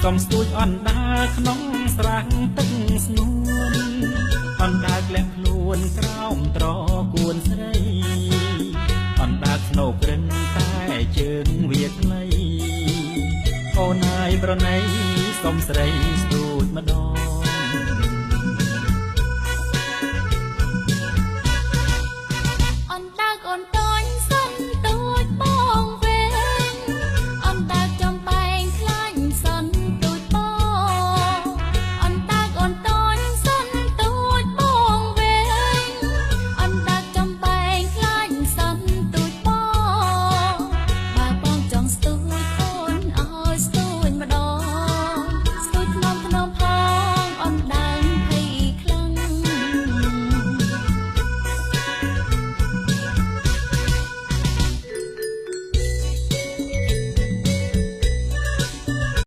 សំស្ទួចអណ្ដាក្នុងស្រះទឹកស្ងួនអណ្ដាក្លែកខ្លួនក្រោមត្រគួនស្រីអណ្ដាស្នូក្រិនតែជើងវាខ្លីអូនហើយប្រណីសំស្រីស្ទួ